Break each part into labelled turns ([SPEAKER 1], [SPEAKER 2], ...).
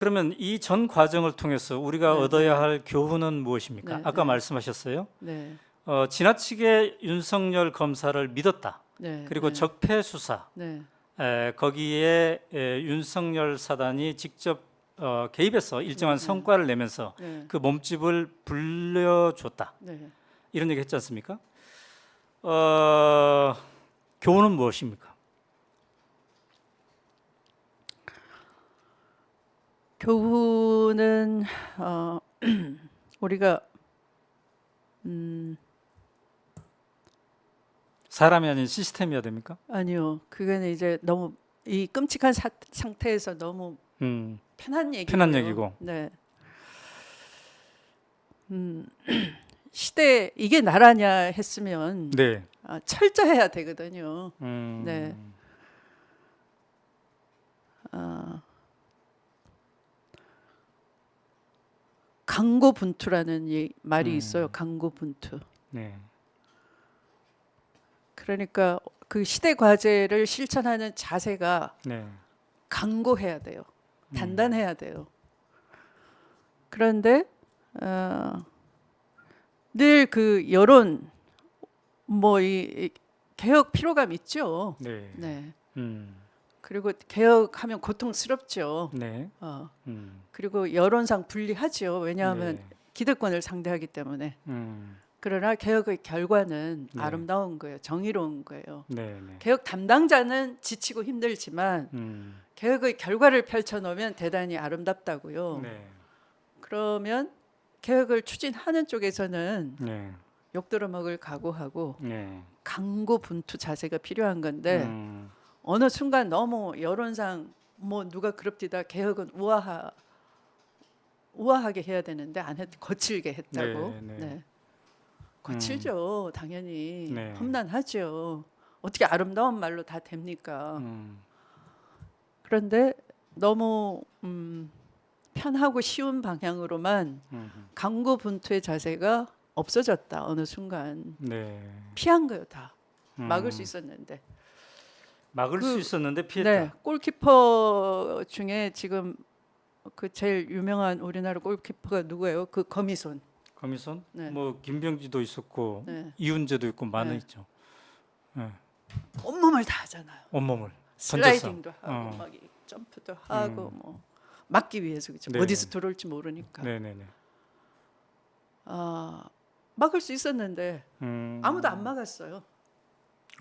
[SPEAKER 1] 그러면 이 전 과정을 통해서 우리가
[SPEAKER 2] 네,
[SPEAKER 1] 얻어야
[SPEAKER 2] 네.
[SPEAKER 1] 할 교훈은 무엇입니까?
[SPEAKER 2] 네,
[SPEAKER 1] 아까
[SPEAKER 2] 네.
[SPEAKER 1] 말씀하셨어요.
[SPEAKER 2] 네,
[SPEAKER 1] 지나치게 윤석열 검사를 믿었다.
[SPEAKER 2] 네,
[SPEAKER 1] 그리고
[SPEAKER 2] 네,
[SPEAKER 1] 적폐 수사,
[SPEAKER 2] 네,
[SPEAKER 1] 거기에 윤석열 사단이 직접 개입해서 일정한
[SPEAKER 2] 네,
[SPEAKER 1] 성과를 내면서
[SPEAKER 2] 네,
[SPEAKER 1] 그 몸집을 불려줬다.
[SPEAKER 2] 네.
[SPEAKER 1] 이런 얘기 했지 않습니까? 어, 교훈은 무엇입니까?
[SPEAKER 2] 교훈은 우리가
[SPEAKER 1] 사람이 아닌 시스템이어야 됩니까?
[SPEAKER 2] 아니요. 그거는 이제 너무 이 끔찍한 상태에서 너무
[SPEAKER 1] 음,
[SPEAKER 2] 편한 얘기고요.
[SPEAKER 1] 편한 얘기고.
[SPEAKER 2] 네. 시대 이게 나라냐 했으면
[SPEAKER 1] 네.
[SPEAKER 2] 철저해야 되거든요.
[SPEAKER 1] 음,
[SPEAKER 2] 네. 강고분투라는 말이 있어요. 강고분투.
[SPEAKER 1] 네.
[SPEAKER 2] 그러니까 그 시대 과제를 실천하는 자세가
[SPEAKER 1] 네.
[SPEAKER 2] 강고해야 돼요. 단단해야 돼요. 그런데 늘 그 여론 뭐 이 개혁 피로감 있죠.
[SPEAKER 1] 네.
[SPEAKER 2] 네.
[SPEAKER 1] 음,
[SPEAKER 2] 그리고 개혁하면 고통스럽죠.
[SPEAKER 1] 네.
[SPEAKER 2] 어.
[SPEAKER 1] 음,
[SPEAKER 2] 그리고 여론상 불리하죠. 왜냐하면
[SPEAKER 1] 네.
[SPEAKER 2] 기득권을 상대하기 때문에.
[SPEAKER 1] 음,
[SPEAKER 2] 그러나 개혁의 결과는
[SPEAKER 1] 네.
[SPEAKER 2] 아름다운 거예요. 정의로운 거예요.
[SPEAKER 1] 네. 네.
[SPEAKER 2] 개혁 담당자는 지치고 힘들지만 개혁의 결과를 펼쳐놓으면 대단히 아름답다고요.
[SPEAKER 1] 네.
[SPEAKER 2] 그러면 개혁을 추진하는 쪽에서는
[SPEAKER 1] 네.
[SPEAKER 2] 욕 들어먹을 각오하고
[SPEAKER 1] 네.
[SPEAKER 2] 강고분투 자세가 필요한 건데
[SPEAKER 1] 음,
[SPEAKER 2] 어느 순간 너무 여론상 뭐 누가 그럽디다 개혁은 우아하게 해야 되는데 안 했, 거칠게 했다고.
[SPEAKER 1] 네, 네.
[SPEAKER 2] 네. 거칠죠. 당연히
[SPEAKER 1] 네.
[SPEAKER 2] 험난하죠. 어떻게 아름다운 말로 다 됩니까?
[SPEAKER 1] 음,
[SPEAKER 2] 그런데 너무 편하고 쉬운 방향으로만 강고분투의 자세가 없어졌다. 어느 순간
[SPEAKER 1] 네.
[SPEAKER 2] 피한 거예요. 다 막을
[SPEAKER 1] 음,
[SPEAKER 2] 수 있었는데.
[SPEAKER 1] 막을
[SPEAKER 2] 그-
[SPEAKER 1] 수 있었는데 피했다.
[SPEAKER 2] 네, 골키퍼 중에 지금 그 제일 유명한 우리나라 골키퍼가 누구예요? 그 거미손.
[SPEAKER 1] 거미손?
[SPEAKER 2] 네.
[SPEAKER 1] 뭐 김병지도 있었고
[SPEAKER 2] 네.
[SPEAKER 1] 이훈재도 있고 많은
[SPEAKER 2] 네.
[SPEAKER 1] 있죠. 네.
[SPEAKER 2] 온몸을 다 하잖아요.
[SPEAKER 1] 온몸을
[SPEAKER 2] 슬라이딩도
[SPEAKER 1] 던져서.
[SPEAKER 2] 하고 막 점프도 하고 뭐 막기 위해서 그죠.
[SPEAKER 1] 네.
[SPEAKER 2] 어디서 들어올지 모르니까.
[SPEAKER 1] 네네네.
[SPEAKER 2] 막을 수 있었는데
[SPEAKER 1] 음,
[SPEAKER 2] 아무도 안 막았어요.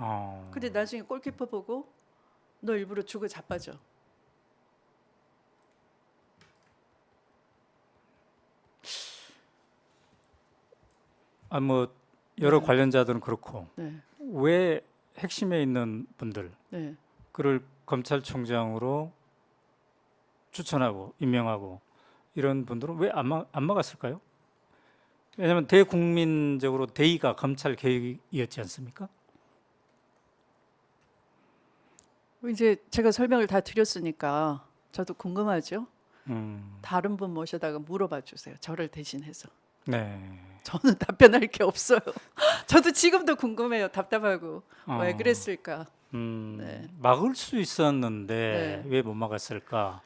[SPEAKER 1] 어,
[SPEAKER 2] 근데 나중에 골키퍼 보고 너 일부러 주고 자빠져.
[SPEAKER 1] 뭐 여러
[SPEAKER 2] 네.
[SPEAKER 1] 관련자들은 그렇고
[SPEAKER 2] 네,
[SPEAKER 1] 왜 핵심에 있는 분들
[SPEAKER 2] 네.
[SPEAKER 1] 그를 검찰총장으로 추천하고 임명하고 이런 분들은 왜 안 막았을까요? 왜냐하면 대국민적으로 대의가 검찰 개혁이었지 않습니까?
[SPEAKER 2] 이제 제가 설명을 다 드렸으니까 저도 궁금하죠.
[SPEAKER 1] 음,
[SPEAKER 2] 다른 분 모셔다가 물어봐 주세요. 저를 대신해서.
[SPEAKER 1] 네.
[SPEAKER 2] 저는 답변할 게 없어요. 저도 지금도 궁금해요. 답답하고 왜
[SPEAKER 1] 어,
[SPEAKER 2] 그랬을까. 네.
[SPEAKER 1] 막을 수 있었는데
[SPEAKER 2] 네.
[SPEAKER 1] 왜 못 막았을까?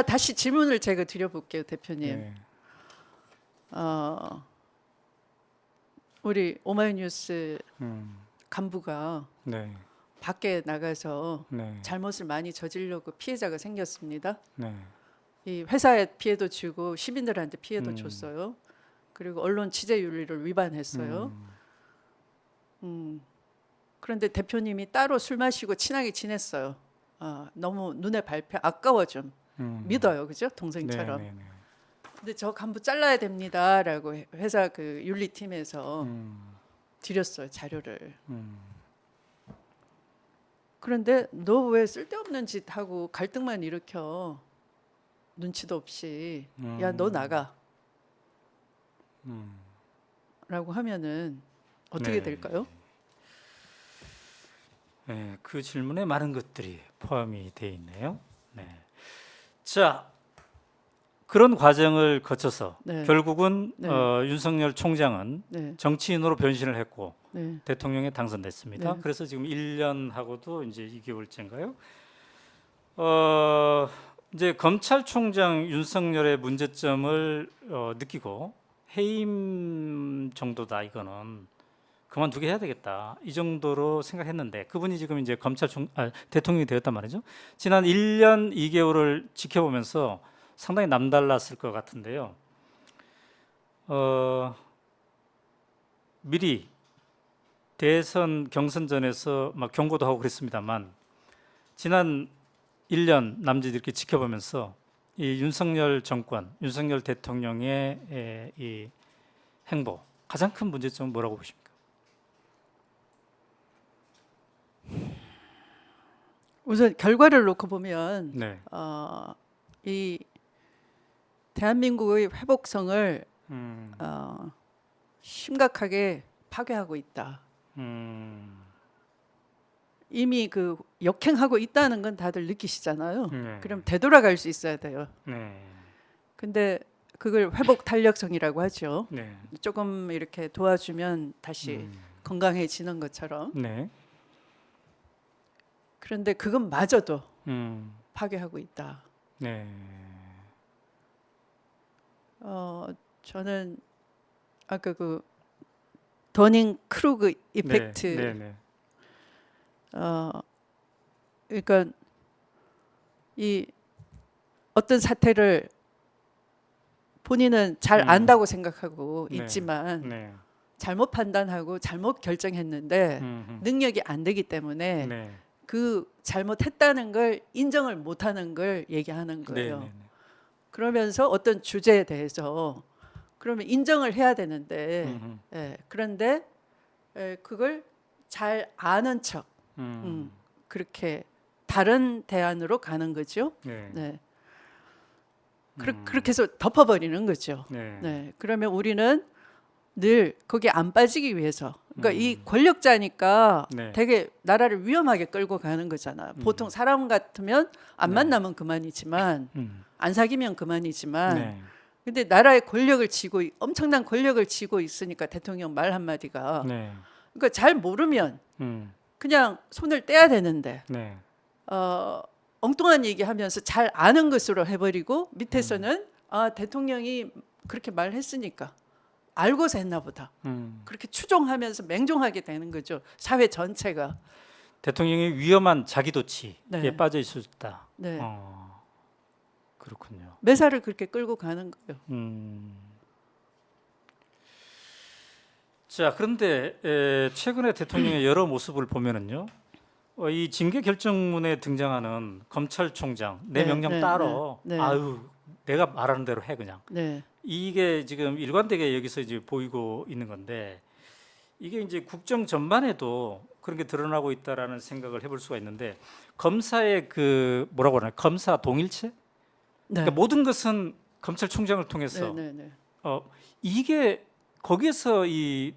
[SPEAKER 2] 다시 질문을 제가 드려볼게요, 대표님.
[SPEAKER 1] 네.
[SPEAKER 2] 우리 오마이뉴스
[SPEAKER 1] 음,
[SPEAKER 2] 간부가
[SPEAKER 1] 네.
[SPEAKER 2] 밖에 나가서
[SPEAKER 1] 네.
[SPEAKER 2] 잘못을 많이 저지르고 피해자가 생겼습니다.
[SPEAKER 1] 네.
[SPEAKER 2] 이 회사에 피해도 주고 시민들한테 피해도
[SPEAKER 1] 음.
[SPEAKER 2] 줬어요. 그리고 언론 취재 윤리를 위반했어요. 그런데 대표님이 따로 술 마시고 친하게 지냈어요. 너무 눈에 밟혀 아까워 좀 믿어요, 그죠? 동생처럼.
[SPEAKER 1] 네, 네, 네.
[SPEAKER 2] 근데 저 간부 잘라야 됩니다라고 회사 그 윤리팀에서 드렸어요 자료를. 그런데 너 왜 쓸데없는 짓 하고 갈등만 일으켜? 눈치도 없이 야 너 나가. 라고 하면은 어떻게
[SPEAKER 1] 네.
[SPEAKER 2] 될까요?
[SPEAKER 1] 네, 그 질문에 많은 것들이 포함이 되어 있네요. 네. 자, 그런 과정을 거쳐서
[SPEAKER 2] 네.
[SPEAKER 1] 결국은
[SPEAKER 2] 네.
[SPEAKER 1] 윤석열 총장은
[SPEAKER 2] 네,
[SPEAKER 1] 정치인으로 변신을 했고
[SPEAKER 2] 네,
[SPEAKER 1] 대통령에 당선됐습니다.
[SPEAKER 2] 네.
[SPEAKER 1] 그래서 지금 1년하고도 이제 2개월째인가요? 이제 검찰총장 윤석열의 문제점을 느끼고 해임 정도다 이거는 그만두게 해야 되겠다 이 정도로 생각했는데 그분이 지금 이제 대통령이 되었단 말이죠. 지난 1년 2개월을 지켜보면서 상당히 남달랐을 것 같은데요. 미리 대선 경선전에서 막 경고도 하고 그랬습니다만 지난 1년 남짓 이렇게 지켜보면서 이 윤석열 정권, 윤석열 대통령의 이 행보 가장 큰 문제점은 뭐라고 보십니까?
[SPEAKER 2] 우선 결과를 놓고 보면
[SPEAKER 1] 네.
[SPEAKER 2] 이 대한민국의 회복성을 심각하게 파괴하고 있다. 이미 그 역행하고 있다는 건 다들 느끼시잖아요.
[SPEAKER 1] 네.
[SPEAKER 2] 그럼 되돌아갈 수 있어야 돼요.
[SPEAKER 1] 네.
[SPEAKER 2] 근데 그걸 회복 탄력성이라고 하죠.
[SPEAKER 1] 네.
[SPEAKER 2] 조금 이렇게 도와주면 다시 건강해지는 것처럼.
[SPEAKER 1] 네.
[SPEAKER 2] 그런데 그것마저도 파괴하고 있다.
[SPEAKER 1] 네.
[SPEAKER 2] 저는 아까 그 더닝 크루그 이펙트,
[SPEAKER 1] 네. 네.
[SPEAKER 2] 그러니까 이 어떤 사태를 본인은 잘 안다고 생각하고
[SPEAKER 1] 네.
[SPEAKER 2] 있지만
[SPEAKER 1] 네.
[SPEAKER 2] 잘못 판단하고 잘못 결정했는데 능력이 안 되기 때문에
[SPEAKER 1] 네.
[SPEAKER 2] 그 잘못했다는 걸 인정을 못하는 걸 얘기하는 거예요.
[SPEAKER 1] 네.
[SPEAKER 2] 그러면서 어떤 주제에 대해서 그러면 인정을 해야 되는데 그런데 그걸 잘 아는 척 그렇게 다른 대안으로 가는 거죠.
[SPEAKER 1] 네.
[SPEAKER 2] 네. 그렇게 해서 덮어버리는 거죠.
[SPEAKER 1] 네.
[SPEAKER 2] 네. 그러면 우리는 늘 거기에 안 빠지기 위해서 그러니까 이 권력자니까
[SPEAKER 1] 네.
[SPEAKER 2] 되게 나라를 위험하게 끌고 가는 거잖아. 보통 사람 같으면 안
[SPEAKER 1] 네.
[SPEAKER 2] 만나면 그만이지만 안 사귀면 그만이지만
[SPEAKER 1] 네.
[SPEAKER 2] 근데 나라의 권력을 쥐고 엄청난 권력을 쥐고 있으니까 대통령 말 한마디가
[SPEAKER 1] 네.
[SPEAKER 2] 그러니까 잘 모르면
[SPEAKER 1] 음.
[SPEAKER 2] 그냥 손을 떼야 되는데
[SPEAKER 1] 네.
[SPEAKER 2] 엉뚱한 얘기하면서 잘 아는 것으로 해버리고 밑에서는 아 대통령이 그렇게 말했으니까 알고서 했나 보다. 그렇게 추종하면서 맹종하게 되는 거죠. 사회 전체가.
[SPEAKER 1] 대통령이 위험한 자기도취에
[SPEAKER 2] 네.
[SPEAKER 1] 빠져 있었다.
[SPEAKER 2] 네.
[SPEAKER 1] 그렇군요.
[SPEAKER 2] 매사를 그렇게 끌고 가는 거예요.
[SPEAKER 1] 자, 그런데 최근에 대통령의 여러 모습을 보면은요, 이 징계 결정문에 등장하는 검찰총장 내
[SPEAKER 2] 네,
[SPEAKER 1] 명령
[SPEAKER 2] 네,
[SPEAKER 1] 따로
[SPEAKER 2] 네, 네.
[SPEAKER 1] 아유 내가 말하는 대로 해 그냥
[SPEAKER 2] 네.
[SPEAKER 1] 이게 지금 일관되게 여기서 이제 보이고 있는 건데 이게 이제 국정 전반에도 그런 게 드러나고 있다라는 생각을 해볼 수가 있는데 검사의 그 뭐라고 하나 검사 동일체?
[SPEAKER 2] 네.
[SPEAKER 1] 그러니까 모든 것은 검찰총장을 통해서
[SPEAKER 2] 네, 네, 네.
[SPEAKER 1] 이게 거기에서 이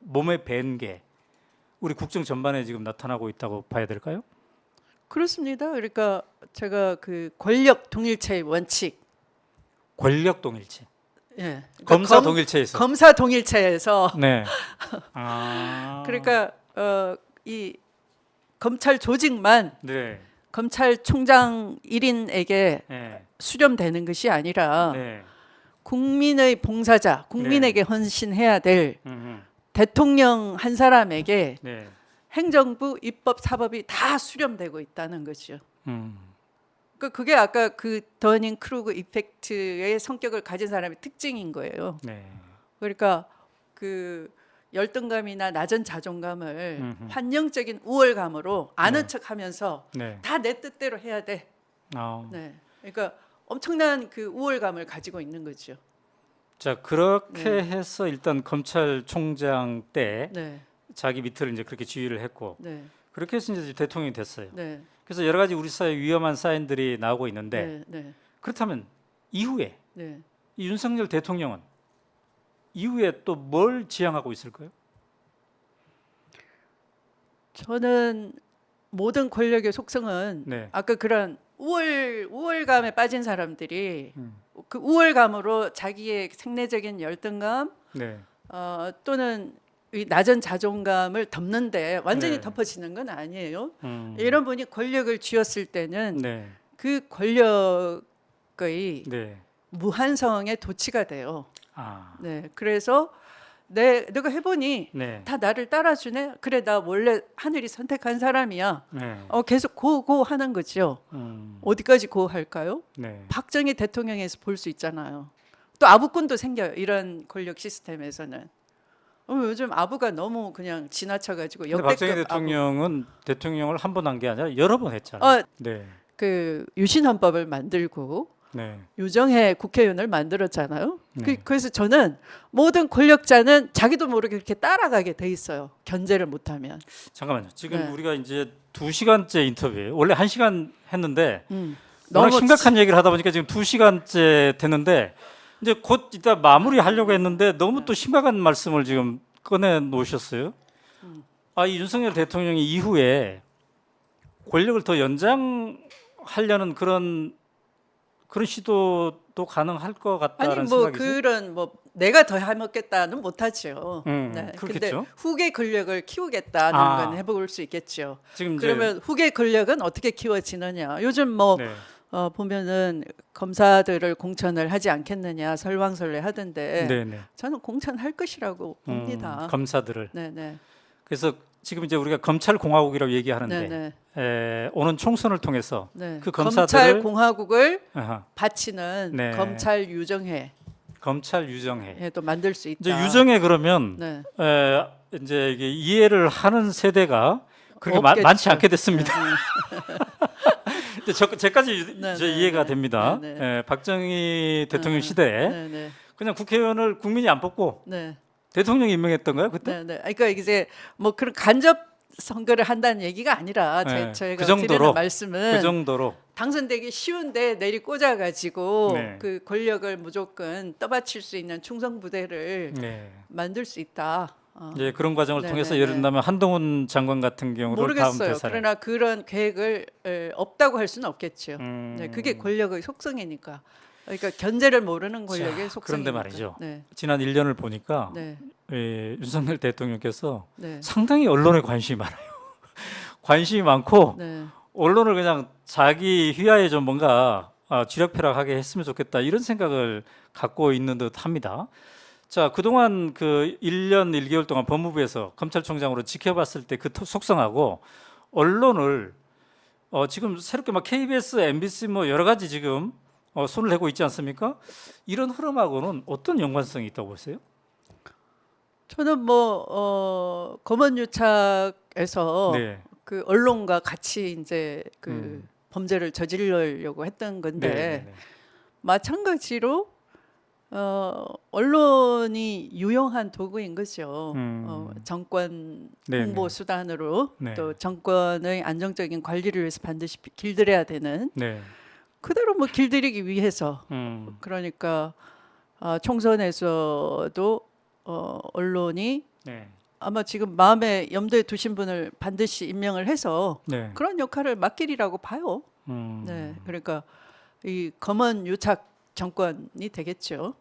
[SPEAKER 1] 몸에 밴 게 우리 국정 전반에 지금 나타나고 있다고 봐야 될까요?
[SPEAKER 2] 그렇습니다. 그러니까 제가 그 권력 동일체의 원칙,
[SPEAKER 1] 권력 동일체,
[SPEAKER 2] 예. 그러니까
[SPEAKER 1] 검사 동일체에서.
[SPEAKER 2] 검사 동일체에서
[SPEAKER 1] 네.
[SPEAKER 2] 그러니까 이 검찰 조직만
[SPEAKER 1] 네.
[SPEAKER 2] 검찰총장 1인에게
[SPEAKER 1] 네.
[SPEAKER 2] 수렴되는 것이 아니라
[SPEAKER 1] 네.
[SPEAKER 2] 국민의 봉사자, 국민에게 헌신해야 될 대통령 한 사람에게
[SPEAKER 1] 네.
[SPEAKER 2] 행정부, 입법, 사법이 다 수렴되고 있다는 거죠.
[SPEAKER 1] 음.
[SPEAKER 2] 그게 아까 그 더닝 크루그 이펙트의 성격을 가진 사람의 특징인 거예요.
[SPEAKER 1] 네.
[SPEAKER 2] 그러니까 그 열등감이나 낮은 자존감을 환영적인 우월감으로 아는
[SPEAKER 1] 네.
[SPEAKER 2] 척하면서
[SPEAKER 1] 네.
[SPEAKER 2] 다 내 뜻대로 해야 돼.
[SPEAKER 1] 아.
[SPEAKER 2] 네. 그러니까 엄청난 그 우월감을 가지고 있는 거죠.
[SPEAKER 1] 자, 그렇게 해서 일단 검찰총장 때
[SPEAKER 2] 네,
[SPEAKER 1] 자기 밑을 이제 그렇게 지휘를 했고
[SPEAKER 2] 네,
[SPEAKER 1] 그렇게 해서 이제 대통령이 됐어요.
[SPEAKER 2] 네,
[SPEAKER 1] 그래서 여러 가지 우리 사회 위험한 사인들이 나오고 있는데
[SPEAKER 2] 네, 네,
[SPEAKER 1] 그렇다면 이후에
[SPEAKER 2] 네.
[SPEAKER 1] 이 윤석열 대통령은 이후에 또 뭘 지향하고 있을까요?
[SPEAKER 2] 저는 모든 권력의 속성은
[SPEAKER 1] 네.
[SPEAKER 2] 아까 그런 우월감에 빠진 사람들이 그 우월감으로 자기의 생내적인 열등감
[SPEAKER 1] 네.
[SPEAKER 2] 또는 이 낮은 자존감을 덮는데 완전히
[SPEAKER 1] 네.
[SPEAKER 2] 덮어지는 건 아니에요. 이런 분이 권력을 쥐었을 때는
[SPEAKER 1] 네.
[SPEAKER 2] 그 권력을 기꺼이
[SPEAKER 1] 네.
[SPEAKER 2] 무한성에 도취가 돼요.
[SPEAKER 1] 아.
[SPEAKER 2] 네, 그래서 내가 해보니
[SPEAKER 1] 네.
[SPEAKER 2] 다 나를 따라주네. 그래, 나 원래 하늘이 선택한 사람이야.
[SPEAKER 1] 네.
[SPEAKER 2] 계속 고고 하는 거죠. 어디까지 고 할까요?
[SPEAKER 1] 네.
[SPEAKER 2] 박정희 대통령에서 볼 수 있잖아요. 또 아부꾼도 생겨요. 이런 권력 시스템에서는. 요즘 아부가 너무 그냥 지나쳐가지고
[SPEAKER 1] 근데 박정희
[SPEAKER 2] 역대급
[SPEAKER 1] 대통령은 대통령을 한 번 한 게 아니라 여러 번 했잖아요. 네.
[SPEAKER 2] 그 유신헌법을 만들고
[SPEAKER 1] 네.
[SPEAKER 2] 유정해 국회의원을 만들었잖아요.
[SPEAKER 1] 네.
[SPEAKER 2] 그래서 저는 모든 권력자는 자기도 모르게 그렇게 따라가게 돼 있어요. 견제를 못하면.
[SPEAKER 1] 잠깐만요. 지금
[SPEAKER 2] 네.
[SPEAKER 1] 우리가 이제 2시간째 인터뷰예요. 원래 1시간 했는데 워낙
[SPEAKER 2] 너무
[SPEAKER 1] 심각한 얘기를 하다 보니까 지금 2시간째 됐는데 이제 곧 이따 마무리하려고 했는데 너무 또 심각한 말씀을 지금 꺼내 놓으셨어요. 이 윤석열 대통령이 이후에 권력을 더 연장하려는 그런 시도도 가능할 것 같다는
[SPEAKER 2] 아니 뭐
[SPEAKER 1] 생각이죠.
[SPEAKER 2] 그런 뭐 내가 더 해먹겠다는 못하죠.
[SPEAKER 1] 그렇겠죠.
[SPEAKER 2] 근데 후계 권력을 키우겠다는 건 해볼 수 있겠죠.
[SPEAKER 1] 지금 이제
[SPEAKER 2] 그러면 후계 권력은 어떻게 키워지느냐? 요즘 뭐
[SPEAKER 1] 네.
[SPEAKER 2] 보면은 검사들을 공천을 하지 않겠느냐 설왕설래 하던데
[SPEAKER 1] 네네.
[SPEAKER 2] 저는 공천할 것이라고 봅니다.
[SPEAKER 1] 검사들을.
[SPEAKER 2] 네네.
[SPEAKER 1] 그래서 지금 이제 우리가 검찰 공화국이라고 얘기하는데
[SPEAKER 2] 네네.
[SPEAKER 1] 오는 총선을 통해서
[SPEAKER 2] 네.
[SPEAKER 1] 그
[SPEAKER 2] 검찰
[SPEAKER 1] 검사들을
[SPEAKER 2] 공화국을
[SPEAKER 1] 아하,
[SPEAKER 2] 바치는
[SPEAKER 1] 네.
[SPEAKER 2] 검찰 유정회도
[SPEAKER 1] 검찰 유정회.
[SPEAKER 2] 만들 수 있다.
[SPEAKER 1] 이제 유정회 그러면
[SPEAKER 2] 네.
[SPEAKER 1] 이제 이게 이해를 하는 세대가 그렇게
[SPEAKER 2] 없겠죠.
[SPEAKER 1] 많지 않게 됐습니다. 근데 제까지
[SPEAKER 2] 네,
[SPEAKER 1] 이제
[SPEAKER 2] 네,
[SPEAKER 1] 이해가
[SPEAKER 2] 네.
[SPEAKER 1] 됩니다.
[SPEAKER 2] 네, 네.
[SPEAKER 1] 박정희 대통령 시대에
[SPEAKER 2] 네네.
[SPEAKER 1] 그냥 국회의원을 국민이 안 뽑고
[SPEAKER 2] 네.
[SPEAKER 1] 대통령이 임명했던 거예요 그때?
[SPEAKER 2] 네네. 그러니까 이제 뭐 그런 간접 선거를 한다는 얘기가 아니라
[SPEAKER 1] 네,
[SPEAKER 2] 제가
[SPEAKER 1] 그 정도로,
[SPEAKER 2] 드리는 말씀은
[SPEAKER 1] 그 정도로.
[SPEAKER 2] 당선되기 쉬운데 내리 꽂아가지고
[SPEAKER 1] 네.
[SPEAKER 2] 그 권력을 무조건 떠받칠 수 있는 충성 부대를
[SPEAKER 1] 네.
[SPEAKER 2] 만들 수 있다.
[SPEAKER 1] 예, 그런 과정을
[SPEAKER 2] 네,
[SPEAKER 1] 통해서
[SPEAKER 2] 네,
[SPEAKER 1] 예를
[SPEAKER 2] 네.
[SPEAKER 1] 들면 한동훈 장관 같은 경우를 다음
[SPEAKER 2] 모르겠어요.
[SPEAKER 1] 대선에
[SPEAKER 2] 그러나 그런 계획을 없다고 할 수는 없겠죠. 네, 그게 권력의 속성이니까. 그러니까 견제를 모르는 권력의
[SPEAKER 1] 자,
[SPEAKER 2] 속성이니까.
[SPEAKER 1] 그런데 말이죠.
[SPEAKER 2] 네,
[SPEAKER 1] 지난 1년을 보니까
[SPEAKER 2] 네,
[SPEAKER 1] 윤석열 대통령께서
[SPEAKER 2] 네,
[SPEAKER 1] 상당히 언론에 관심이 많아요. 관심이 많고
[SPEAKER 2] 네.
[SPEAKER 1] 언론을 그냥 자기 휘하에 좀 뭔가 쥐락펴락하게 했으면 좋겠다 이런 생각을 갖고 있는 듯 합니다. 자, 그동안 그 1년 1개월 동안 법무부에서 검찰총장으로 지켜봤을 때 그 속성하고 언론을 지금 새롭게 막 KBS, MBC 뭐 여러 가지 지금 손을 내고 있지 않습니까? 이런 흐름하고는 어떤 연관성이 있다고 보세요?
[SPEAKER 2] 저는 뭐 검언유착에서
[SPEAKER 1] 네.
[SPEAKER 2] 그 언론과 같이 이제 그 범죄를 저지르려고 했던 건데
[SPEAKER 1] 네, 네, 네.
[SPEAKER 2] 마찬가지로 언론이 유용한 도구인 거죠. 정권
[SPEAKER 1] 네,
[SPEAKER 2] 홍보
[SPEAKER 1] 네.
[SPEAKER 2] 수단으로
[SPEAKER 1] 네.
[SPEAKER 2] 또 정권의 안정적인 관리를 위해서 반드시 길들여야 되는
[SPEAKER 1] 네.
[SPEAKER 2] 그대로 뭐 길들이기 위해서 그러니까 총선에서도 언론이
[SPEAKER 1] 네.
[SPEAKER 2] 아마 지금 마음에 염두에 두신 분을 반드시 임명을 해서
[SPEAKER 1] 네.
[SPEAKER 2] 그런 역할을 맡기리라고 봐요. 네, 그러니까 이 검언 유착 정권이 되겠죠.